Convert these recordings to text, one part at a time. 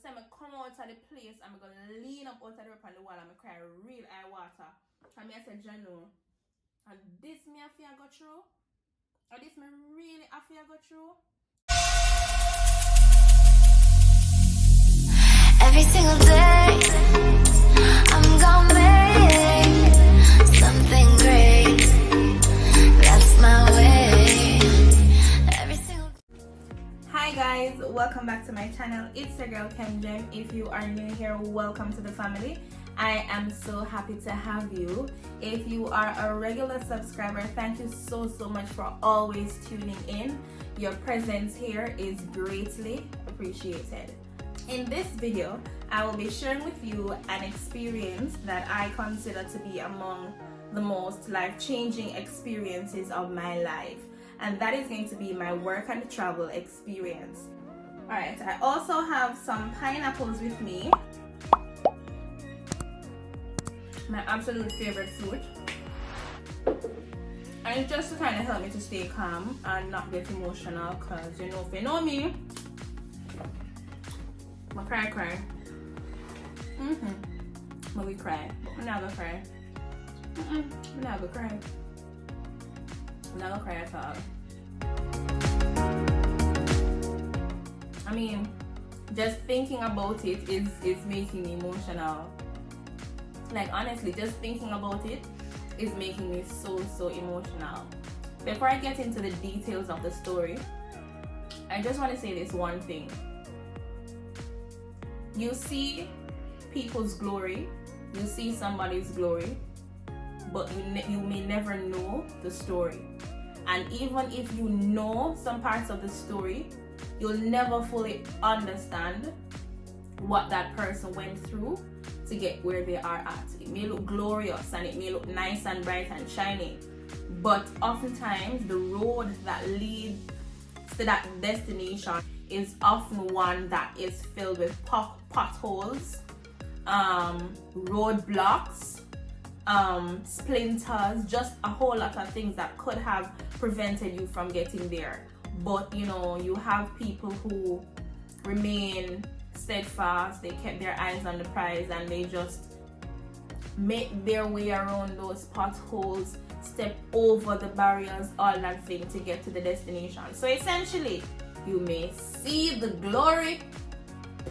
say I come out of the place and I'm going to lean up outside the on the wall and I cry real eye water. And I said, Jano, and this me I feel go through? Or this me really I feel go through? Every single day, I'm gonna make something great. That's my way. Every single. Hi guys, welcome back to my channel. It's your girl Jem. If you are new here, welcome to the family. I am so happy to have you. If you are a regular subscriber, thank you so much for always tuning in. Your presence here is greatly appreciated. In this video, I will be sharing with you an experience that I consider to be among the most life-changing experiences of my life, and that is going to be my work and travel experience. Alright, I also have some pineapples with me, my absolute favorite fruit, and it's just to kind of help me to stay calm and not get emotional, because you know, if you know me, I cry. But we cry. I'm not gonna cry. I'm not gonna cry. I'm not gonna cry at all. I mean, just thinking about it is making me emotional. Like honestly, just thinking about it is making me so emotional. Before I get into the details of the story, I just want to say this one thing. You see people's glory, you see somebody's glory, but you may never know the story. And even if you know some parts of the story, you'll never fully understand what that person went through to get where they are at. It may look glorious and it may look nice and bright and shiny, but oftentimes the road that leads to that destination is often one that is filled with potholes, roadblocks, splinters, just a whole lot of things that could have prevented you from getting there. But you know, you have people who remain steadfast, they kept their eyes on the prize, and they just make their way around those potholes, step over the barriers, all that thing to get to the destination. So essentially, you may see the glory,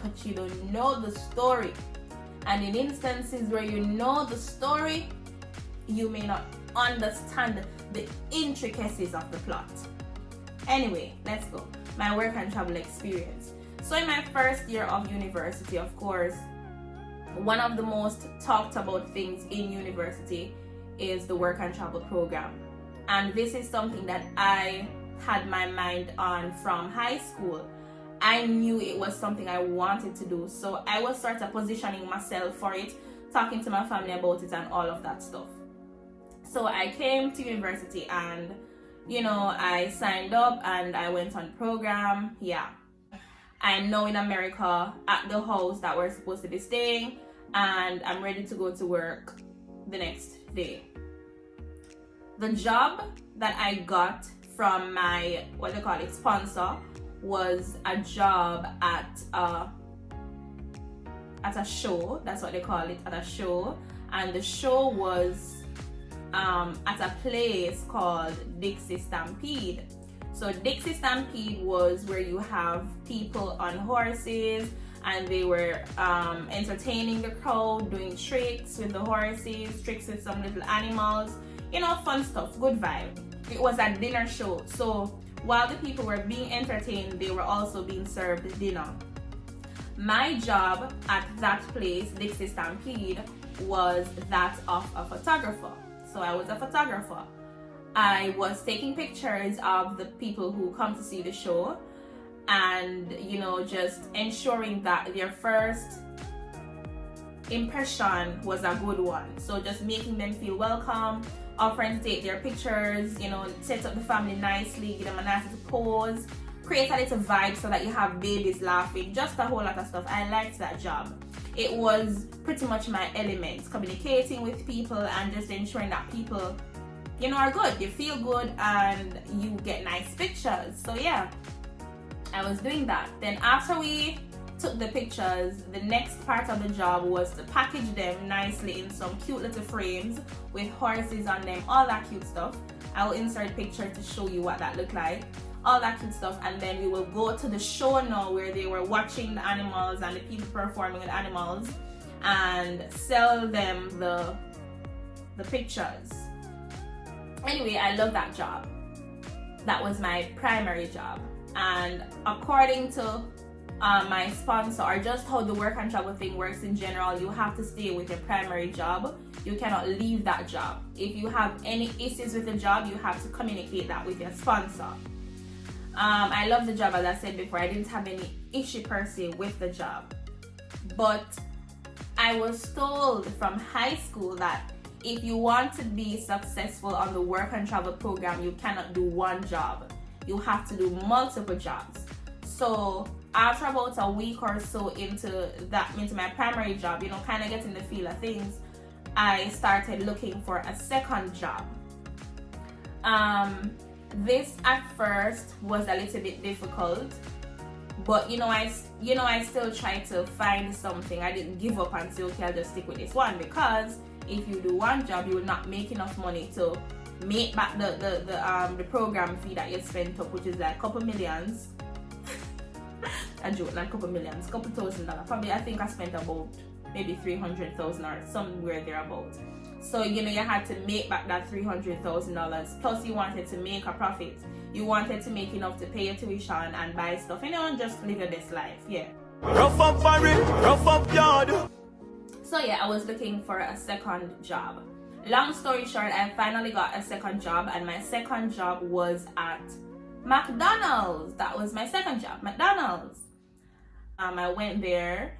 but you don't know the story. And in instances where you know the story, you may not understand the intricacies of the plot. Anyway, let's go. My work and travel experience. So in my first year of university, of course, one of the most talked about things in university is the work and travel program. And this is something that I had my mind on from high school. I knew it was something I wanted to do, so I was sort of positioning myself for it, talking to my family about it and all of that stuff. So I came to university and you know, I signed up and I went on program. Yeah, I'm now in America at the house that we're supposed to be staying, and I'm ready to go to work the next day. The job that I got from my, what they call it, sponsor, was a job at a show. That's what they call it, at a show. And the show was at a place called Dixie Stampede. So Dixie Stampede was where you have people on horses, and they were entertaining the crowd, doing tricks with the horses, tricks with some little animals, you know, fun stuff, good vibe. It was a dinner show, so while the people were being entertained, they were also being served dinner. My job at that place, Dixie Stampede, was that of a photographer. So I was a photographer. I was taking pictures of the people who come to see the show, and you know, just ensuring that their first impression was a good one. So just making them feel welcome, offering to take their pictures, you know, set up the family nicely, give them a nice little pose, create a little vibe so that you have babies laughing, just a whole lot of stuff. I liked that job. It was pretty much my element, communicating with people and just ensuring that people, you know, are good, you feel good, and you get nice pictures. So yeah, I was doing that. Then after we took the pictures, the next part of the job was to package them nicely in some cute little frames with horses on them, all that cute stuff. I will insert a picture to show you what that looked like, all that cute stuff. And then we will go to the show now where they were watching the animals and the people performing with animals, and sell them the pictures. Anyway, I love that job. That was my primary job. And according to my sponsor, or just how the work and travel thing works in general, you have to stay with your primary job. You cannot leave that job. If you have any issues with the job, you have to communicate that with your sponsor. I love the job, as I said before. I didn't have any issue per se with the job, but I was told from high school that if you want to be successful on the work and travel program, you cannot do one job. You have to do multiple jobs. So after about a week or so into my primary job, kind of getting the feel of things, I started looking for a second job. This at first was a little bit difficult, but I still tried to find something. I didn't give up and say, okay, I'll just stick with this one, because if you do one job, you will not make enough money to make back the program fee that you spent up, which is like a couple millions. A joke, not a couple millions, couple $1,000. Probably, I think I spent about maybe 300,000 or somewhere thereabout. So you had to make back that $300,000. Plus, you wanted to make a profit. You wanted to make enough to pay your tuition and buy stuff, and just live your best life. Yeah. Rough up Barry, rough up yard. So yeah, I was looking for a second job. Long story short, I finally got a second job, and my second job was at McDonald's. That was my second job, McDonald's. I went there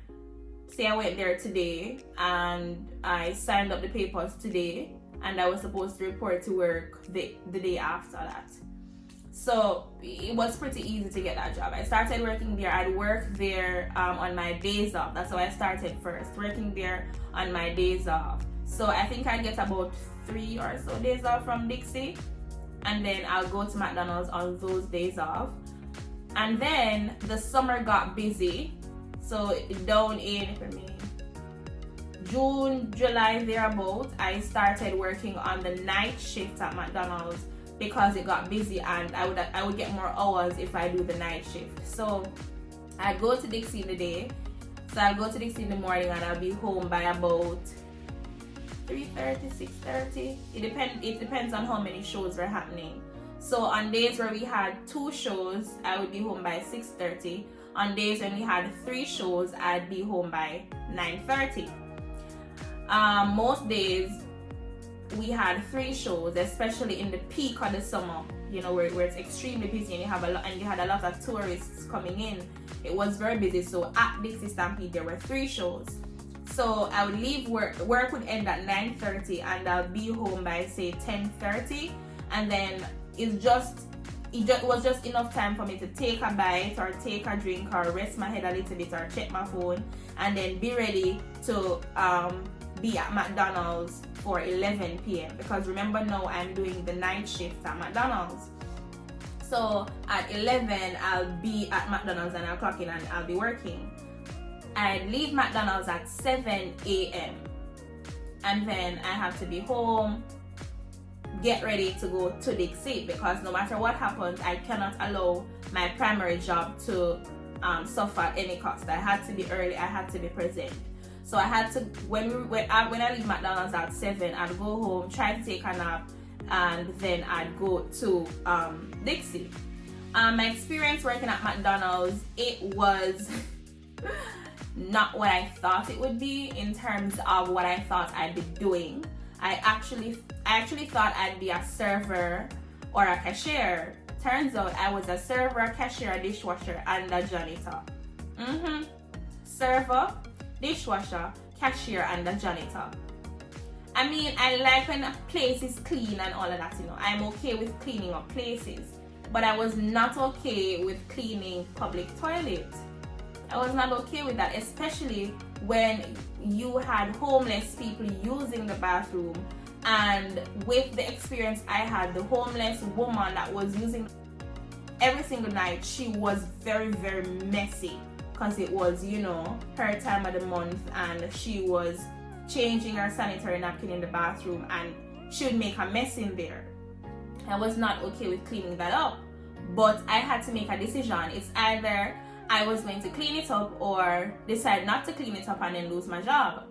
today, and I signed up the papers today, and I was supposed to report to work the day after that. So it was pretty easy to get that job. I started working there. I'd work there on my days off. That's how I started first, working there on my days off. So I think I'd get about 3 or so days off from Dixie, and then I'll go to McDonald's on those days off. And then the summer got busy, so down in June, July thereabout, I started working on the night shift at McDonald's because it got busy, and I would get more hours if I do the night shift. So I'd go to Dixie in the day. So I'll go to Dixie in the morning, and I'll be home by about 3:30, 6:30. It depends on how many shows were happening. So on days where we had 2 shows, I would be home by 6:30. On days when we had 3 shows, I'd be home by 9:30. Most days we had 3 shows, especially in the peak of the summer, where it's extremely busy, and you had a lot of tourists coming in. It was very busy. So at Dixie Stampede there were 3 shows. So I would leave work would end at 9:30, and I'll be home by say 10:30, and then it was just enough time for me to take a bite or take a drink or rest my head a little bit or check my phone, and then be ready to be at McDonald's for 11 p.m. because remember, now I'm doing the night shift at McDonald's. So at 11 I'll be at McDonald's, and I'll clock in and I'll be working. I leave McDonald's at 7 a.m. and then I have to be home, get ready to go to Dixie, because no matter what happens, I cannot allow my primary job to suffer at any cost. I had to be early, I had to be present. So I had to, when I leave McDonald's at 7, I'd go home, try to take a nap, and then I'd go to Dixie. My experience working at McDonald's, it was not what I thought it would be in terms of what I thought I'd be doing. I actually thought I'd be a server or a cashier. Turns out I was a server, a cashier, a dishwasher, and a janitor. Server, dishwasher, cashier, and a janitor. I mean, I like when a place is clean and all of that, I'm okay with cleaning up places. But I was not okay with cleaning public toilets. I was not okay with that, especially when you had homeless people using the bathroom. And with the experience I had, the homeless woman that was using every single night, she was very, very messy. because it was, you know, her time of the month and she was changing her sanitary napkin in the bathroom and she would make a mess in there. I was not okay with cleaning that up, but I had to make a decision. It's either I was going to clean it up or decide not to clean it up and then lose my job,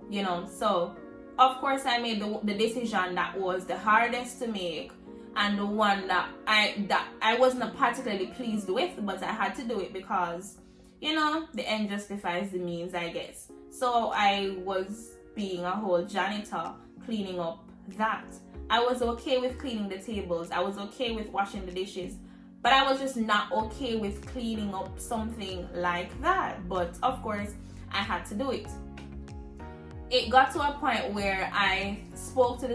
you know. So of course I made the decision that was the hardest to make and the one that I wasn't particularly pleased with, but I had to do it because, you know, the end justifies the means, I guess. So I was being a whole janitor, cleaning up that. I was okay with cleaning the tables, I was okay with washing the dishes, but I was just not okay with cleaning up something like that. But of course I had to do it. It got to a point where I spoke to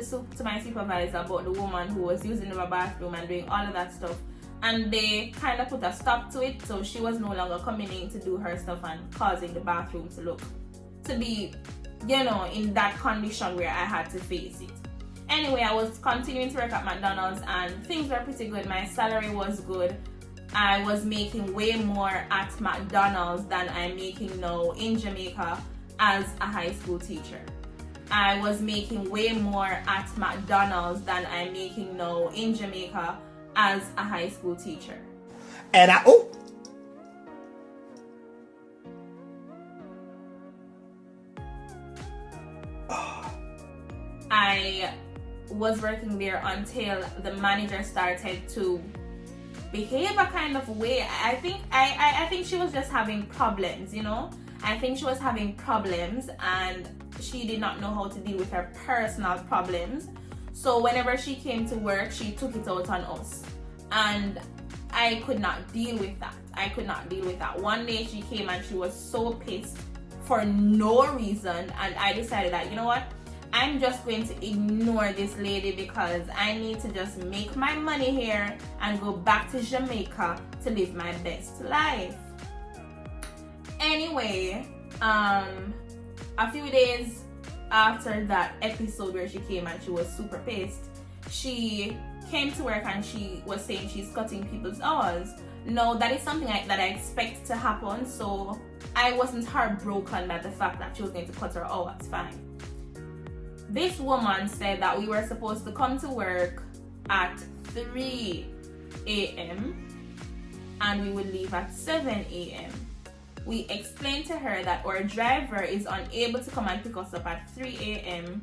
my supervisor about the woman who was using the bathroom and doing all of that stuff, and they kind of put a stop to it, so she was no longer coming in to do her stuff and causing the bathroom to be, you know, in that condition where I had to face it. Anyway, I was continuing to work at McDonald's and things were pretty good. My salary was good. I was making way more at McDonald's than I'm making now in Jamaica as a high school teacher. I was making way more at McDonald's than I'm making now in Jamaica as a high school teacher. And I was working there until the manager started to behave a kind of way. I think she was just having problems, you know. I think she was having problems and she did not know how to deal with her personal problems. So whenever she came to work, she took it out on us. And I could not deal with that. One day she came and she was so pissed for no reason, and I decided that, you know what, I'm just going to ignore this lady because I need to just make my money here and go back to Jamaica to live my best life. Anyway, a few days after that episode where she came and she was super pissed, she came to work and she was saying she's cutting people's hours. No, that is something that I expect to happen, so I wasn't heartbroken by the fact that she was going to cut her hours. Fine. This woman said that we were supposed to come to work at 3 a.m. and we would leave at 7 a.m. We explained to her that our driver is unable to come and pick us up at 3 a.m.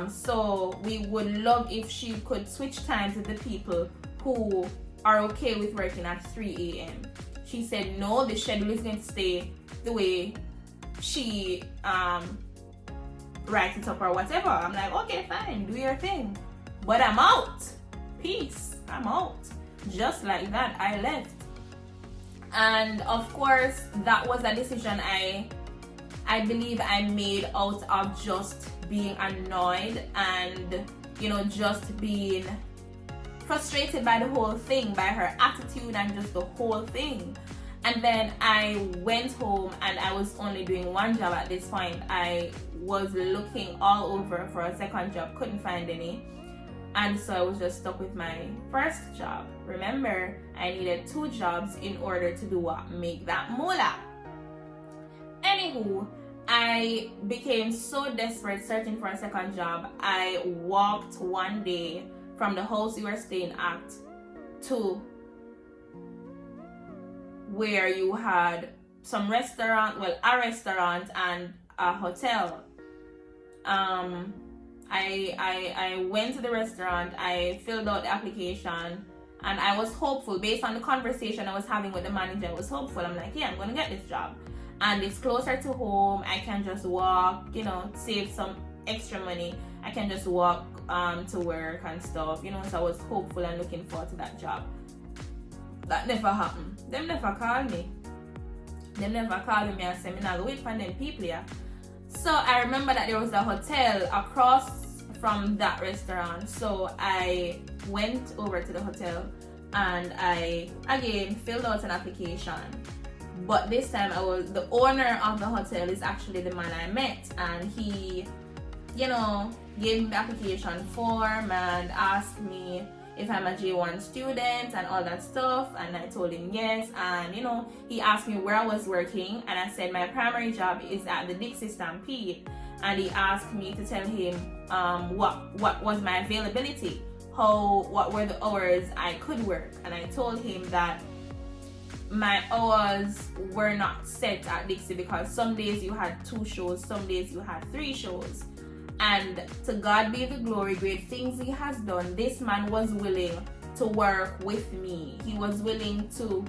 So we would love if she could switch times with the people who are okay with working at 3 a.m. She said no, the schedule is going to stay the way she writes it up or whatever. I'm like, okay, fine, do your thing. But I'm out. Peace. I'm out. Just like that, I left. And of course, that was a decision I believe I made out of just being annoyed and, you know, just being frustrated by the whole thing, by her attitude and just the whole thing. And then I went home and I was only doing one job at this point. I was looking all over for a second job, couldn't find any. And so I was just stuck with my first job. Remember, I needed 2 jobs in order to do what? Make that moolah. Anywho, I became so desperate searching for a second job. I walked one day from the house we were staying at to where you had some restaurant, well, a restaurant and a hotel. I went to the restaurant, I filled out the application, and I was hopeful based on the conversation I was having with the manager. I was hopeful. I'm like, yeah, I'm gonna get this job, and it's closer to home. I can just walk, you know, save some extra money. I can just walk to work and stuff, you know. So I was hopeful and looking forward to that job. That never happened. Them never called me. Them never called me and said, me not go wait for them people here. So I remember that there was a hotel across from that restaurant. So I went over to the hotel and I again filled out an application. But this time the owner of the hotel is actually the man I met, and he, you know, gave me the application form and asked me, if I'm a J1 student and all that stuff, and I told him yes. And you know, he asked me where I was working, and I said my primary job is at the Dixie Stampede. And he asked me to tell him what was my availability, what were the hours I could work. And I told him that my hours were not set at Dixie because some days you had 2 shows, some days you had 3 shows. And to God be the glory, great things he has done. This man was willing to work with me. He was willing to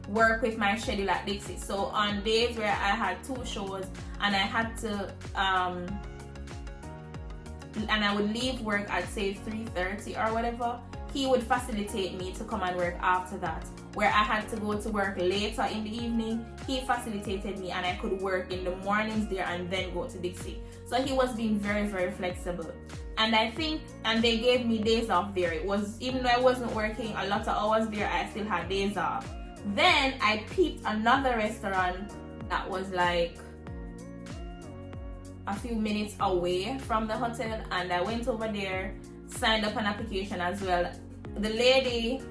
work with my schedule at Dixie. So on days where I had 2 shows and I had to and I would leave work at say 3:30 or whatever, he would facilitate me to come and work after that. Where I had to go to work later in the evening, he facilitated me and I could work in the mornings there and then go to Dixie. So he was being very, very flexible. And I think, and they gave me days off there. It was, even though I wasn't working a lot of hours there, I still had days off. Then I peeped another restaurant that was like a few minutes away from the hotel, and I went over there, signed up an application as well. The lady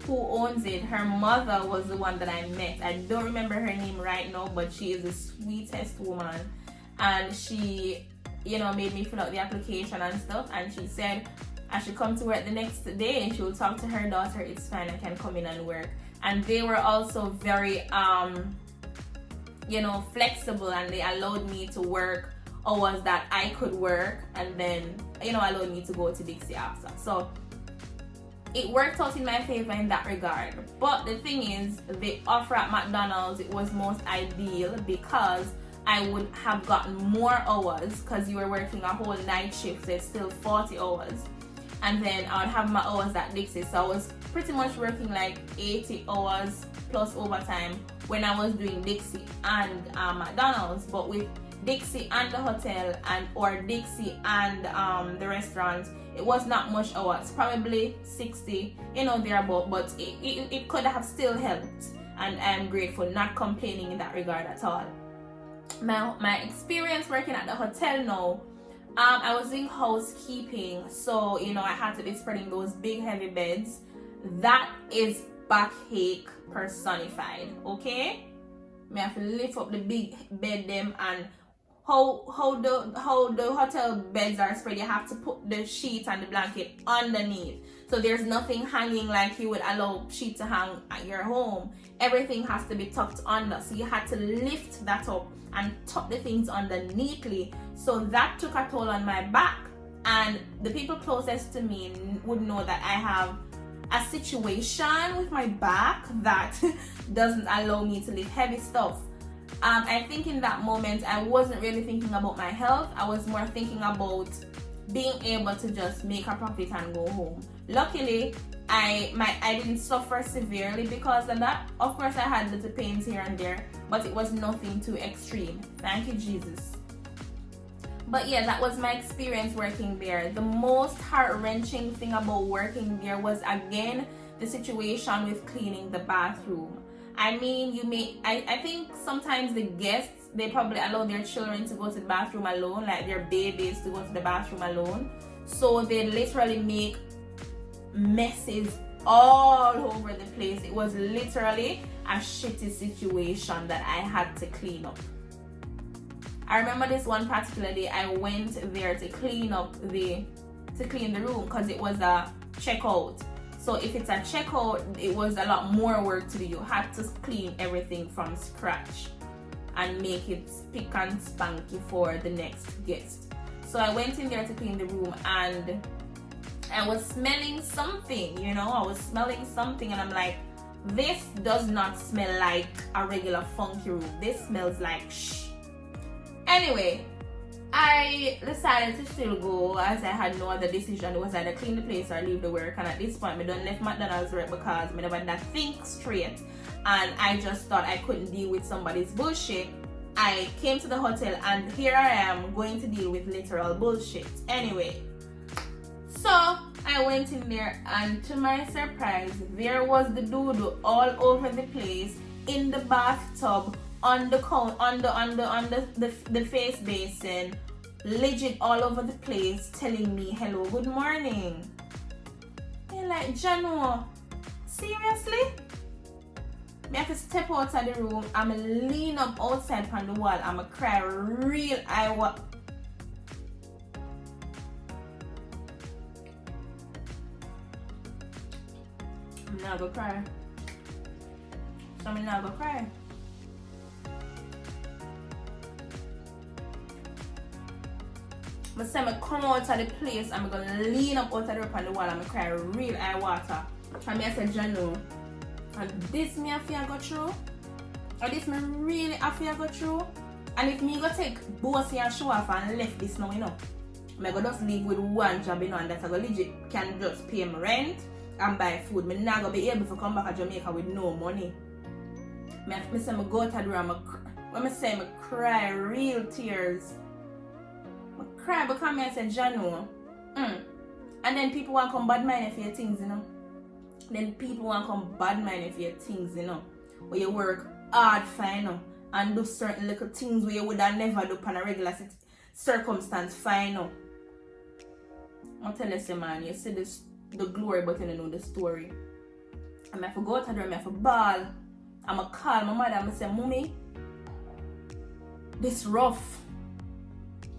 who owns it, her mother was the one that I met. I don't remember her name right now, but she is the sweetest woman, and she, you know, made me fill out the application and stuff, and she said I should come to work the next day and she will talk to her daughter. It's fine, I can come in and work. And they were also very you know, flexible, and they allowed me to work hours that I could work, and then, you know, allowed me to go to Dixie after. So it worked out in my favor in that regard. But the thing is, the offer at McDonald's, it was most ideal because I would have gotten more hours because you were working a whole night shift, so it's still 40 hours. And then I would have my hours at Dixie. So I was pretty much working like 80 hours plus overtime when I was doing Dixie and McDonald's. But with Dixie and the hotel, and or Dixie and the restaurant, it was not much hours, probably 60, you know, thereabout, but it could have still helped, and I'm grateful, not complaining in that regard at all. My experience working at the hotel now, I was doing housekeeping, so you know, I had to be spreading those big heavy beds. That is backache personified, okay? Me have to lift up the big bed them, and how the hotel beds are spread, you have to put the sheet and the blanket underneath, so there's nothing hanging like you would allow sheet to hang at your home. Everything has to be tucked under, so you had to lift that up and tuck the things under neatly. So that took a toll on my back, and the people closest to me would know that I have a situation with my back that doesn't allow me to lift heavy stuff. I think in that moment I wasn't really thinking about my health. I was more thinking about being able to just make a profit and go home. Luckily, I didn't suffer severely because of that. Of course, I had little pains here and there, but it was nothing too extreme. Thank you, Jesus. But yeah, that was my experience working there. The most heart-wrenching thing about working there was, again, the situation with cleaning the bathroom. I mean, I think sometimes the guests, they probably allow their children to go to the bathroom alone, like their babies to go to the bathroom alone. So they literally make messes all over the place. It was literally a shitty situation that I had to clean up. I remember this one particular day I went there to clean the room because it was a checkout. So if it's a checkout, it was a lot more work to do. You had to clean everything from scratch and make it spick and spanky for the next guest. So I went in there to clean the room, and I was smelling something, you know, and I'm like, this does not smell like a regular funky room. This smells like shh. Anyway, I decided to still go as I had no other decision. It was either clean the place or leave the work, and at this point I done left McDonald's work because I never did think straight, and I just thought I couldn't deal with somebody's bullshit. I came to the hotel, and here I am going to deal with literal bullshit. Anyway, so I went in there, and to my surprise, there was the doo-doo all over the place, in the bathtub, on the face basin, legit all over the place, telling me hello, good morning. Me like, Jano, seriously? Me have to step outside the room, I'm lean up outside on the wall, I'm cry real I'm not gonna cry. So I'm not gonna cry. I say I come out of the place, I'm gonna lean up outside the room on the wall, I'm gonna cry real eye water. And I said, Jano, and this me have to go through, or this me really have to go through. And if me go take bossy and show off and left this now, you know, I go just leave with one job, you know, and that I go legit can just pay my rent and buy food. Me not gonna be able to come back to Jamaica with no money. Me say I go to the room, when I say I cry real tears. I cry because I said, Jano, and then people want to come bad mind for your things, you know. Then people want to come bad mind for your things, you know. Where you work hard for, you know, and do certain little things where you would have never do on a regular circumstance, fine, you know. I'll tell you, man, you see this, the glory, but you don't know the story. And I have to go to the room, I have to bawl. I'm going to call my mother and say, Mommy, this rough.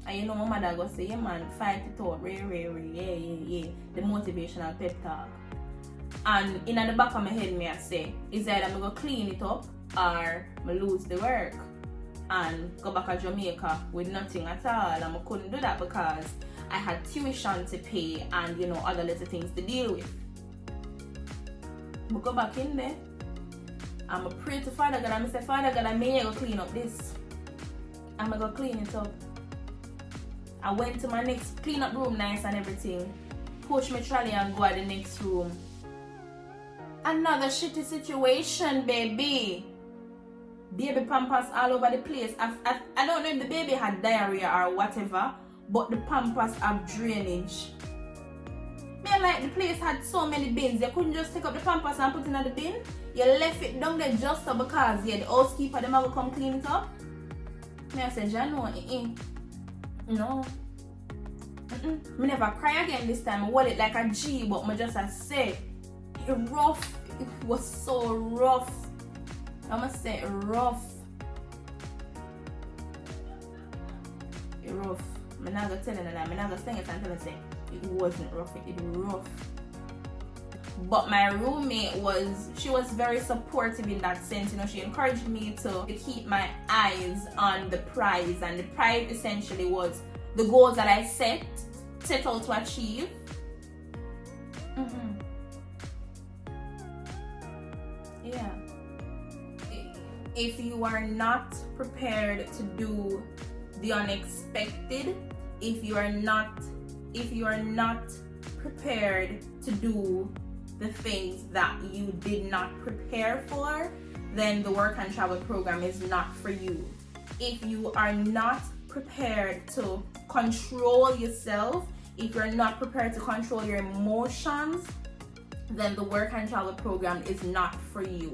And you know my mother go say, yeah man, fight it out, yeah. The motivational pep talk. And in the back of my head, me I say, is either I'm going to clean it up or I lose the work and go back to Jamaica with nothing at all. And I couldn't do that because I had tuition to pay and, you know, other little things to deal with. I go back in there. I'm going to pray to Father God and I say, Father God, I may go clean up this. I'm going to go clean it up. I went to my next clean up room, nice and everything. Push my trolley and go to the next room. Another shitty situation, baby. Baby pampers all over the place. I don't know if the baby had diarrhea or whatever, but the pampers have drainage. Me like the place had so many bins. You couldn't just take up the pampers and put it in the bin. You left it down there just so because the housekeeper them will come clean it up. Me I said, Jano, no. Me never cry again this time. I hold it like a G, but me just say it rough. It was so rough. I must say rough. It rough. I'm not gonna tell you that. I'm not gonna sing it until I say it wasn't rough. It rough. But my roommate she was very supportive in that sense. You know, she encouraged me to keep my eyes on the prize, and the prize essentially was the goals that I set out to achieve. Yeah. If you are not prepared to do the unexpected, if you are not prepared to do the things that you did not prepare for, then the work and travel program is not for you. If you are not prepared to control yourself, if you're not prepared to control your emotions, then the work and travel program is not for you.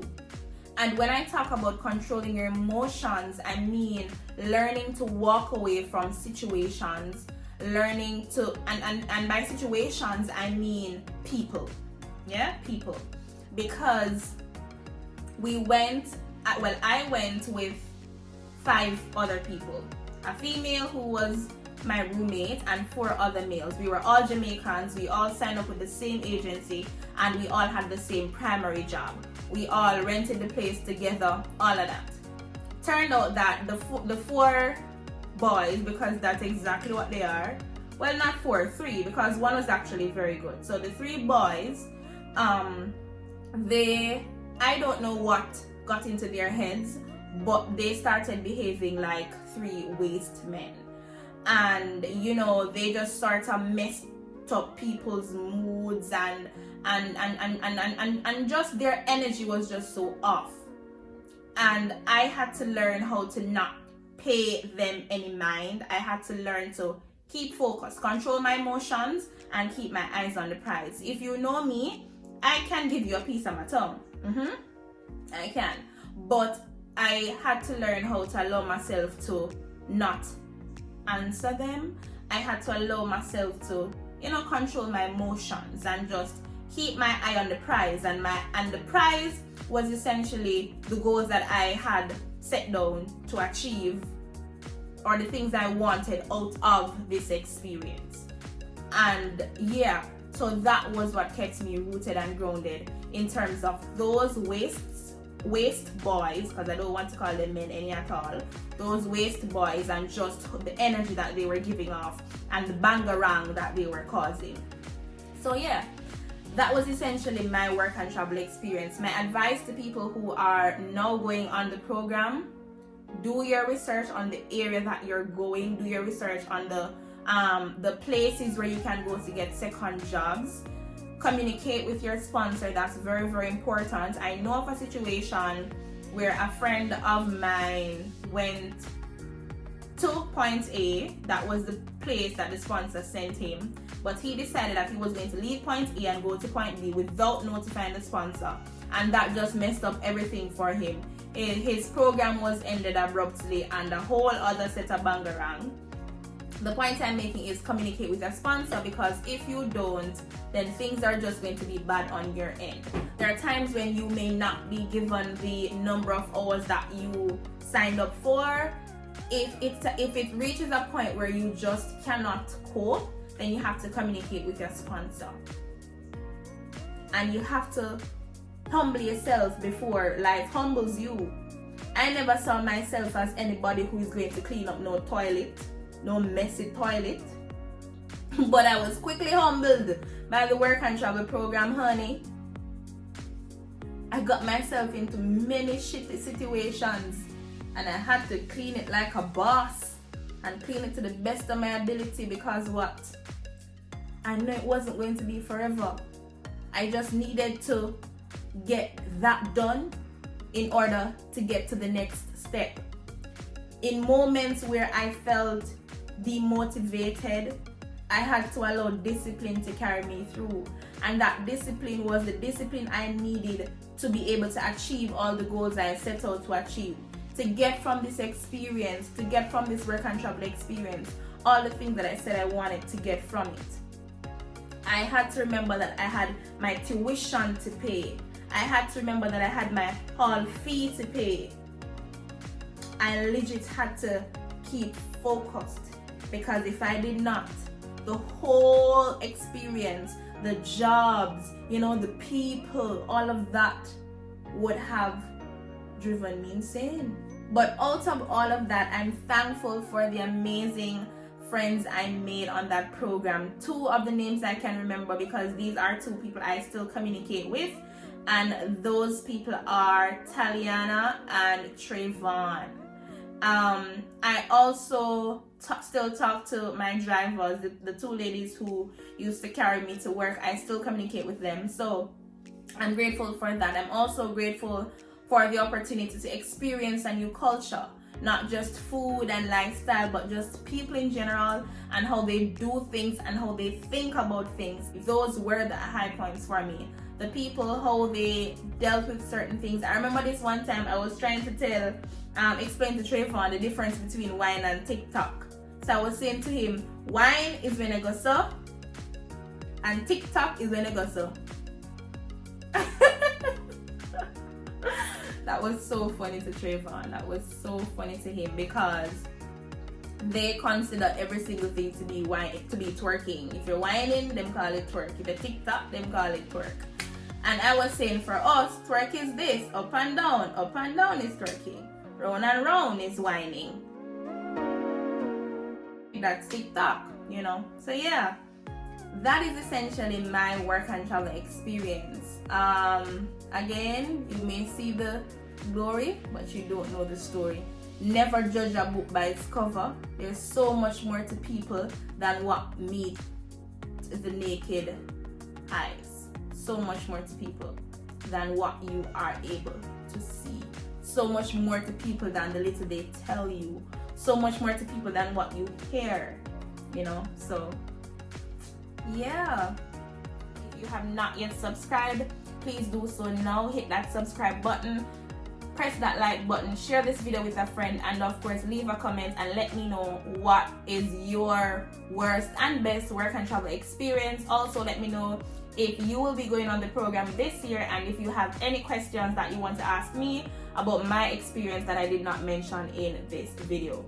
And when I talk about controlling your emotions, I mean learning to walk away from situations, learning to, and by situations, I mean people. Yeah, people. Because I went with 5 other people. A female who was my roommate and 4 other males. We were all Jamaicans. We all signed up with the same agency and we all had the same primary job. We all rented the place together, all of that. Turned out that the 4 boys, because that's exactly what they are, well, not 4, 3, because one was actually very good. So the 3 boys, I don't know what got into their heads, but they started behaving like 3 waste men. And, you know, they just sort of messed up people's moods and just their energy was just so off. And I had to learn how to not pay them any mind. I had to learn to keep focus, control my emotions, and keep my eyes on the prize. If you know me, I can give you a piece of my tongue. I can. But I had to learn how to allow myself to not answer them. I had to allow myself to, you know, control my emotions and just keep my eye on the prize, and the prize was essentially the goals that I had set down to achieve, or the things I wanted out of this experience. And yeah, so that was what kept me rooted and grounded in terms of those waste boys, because I don't want to call them men any at all, those waste boys, and just the energy that they were giving off and the bangarang that they were causing. So yeah, that was essentially my work and travel experience. My advice to people who are now going on the program: do your research on the area that you're going, do your research on the places where you can go to get second jobs. Communicate with your sponsor. That's very, very important. I know of a situation where a friend of mine went to point A, that was the place that the sponsor sent him, but he decided that he was going to leave point A and go to point B without notifying the sponsor, and that just messed up everything for him. His program was ended abruptly and a whole other set of bangarang. The point I'm making is communicate with your sponsor, because if you don't, then things are just going to be bad on your end. There are times when you may not be given the number of hours that you signed up for. If it reaches a point where you just cannot cope, then you have to communicate with your sponsor. And you have to humble yourself before life humbles you. I never saw myself as anybody who is going to clean up no toilet, no messy toilet. But I was quickly humbled by the work and travel program, honey. I got myself into many shitty situations, and I had to clean it like a boss and clean it to the best of my ability, because what? I know it wasn't going to be forever. I just needed to get that done in order to get to the next step. In moments where I felt demotivated, I had to allow discipline to carry me through, and that discipline was the discipline I needed to be able to achieve all the goals I set out to achieve, to get from this experience, to get from this work and travel experience, all the things that I said I wanted to get from it. I had to remember that I had my tuition to pay. I had to remember that I had my hall fee to pay. I legit had to keep focused, because if I did not, the whole experience, the jobs, the people, all of that would have driven me insane. But out of all of that, I'm thankful for the amazing friends I made on that program. Two of the names I can remember, because these are two people I still communicate with, and those people are Taliana and Trayvon. I also still talk to my drivers, the two ladies who used to carry me to work. I still communicate with them, so I'm grateful for that. I'm also grateful for the opportunity to experience a new culture, not just food and lifestyle, but just people in general and how they do things and how they think about things. Those were the high points for me. The people, how they dealt with certain things. I remember this one time I was trying to explain to Trayvon the difference between wine and TikTok. So I was saying to him, wine is when I go so, and TikTok is when I go so. That was so funny to Trayvon. That was so funny to him, because they consider every single thing to be twerking. If you're whining, them call it twerk. If you're TikTok, them call it twerk. And I was saying, for us, twerk is this: up and down is twerking, round and round is whining. That's TikTok, So yeah, that is essentially my work and travel experience. Again, you may see the glory, but you don't know the story. Never judge a book by its cover. There's so much more to people than what meets the naked eyes. So much more to people than what you are able to see. So much more to people than the little they tell you. So much more to people than what you hear. So yeah. If you have not yet subscribed, please do so now. Hit that subscribe button, press that like button, share this video with a friend, and of course leave a comment and let me know what is your worst and best work and travel experience. Also let me know if you will be going on the program this year, and if you have any questions that you want to ask me about my experience that I did not mention in this video.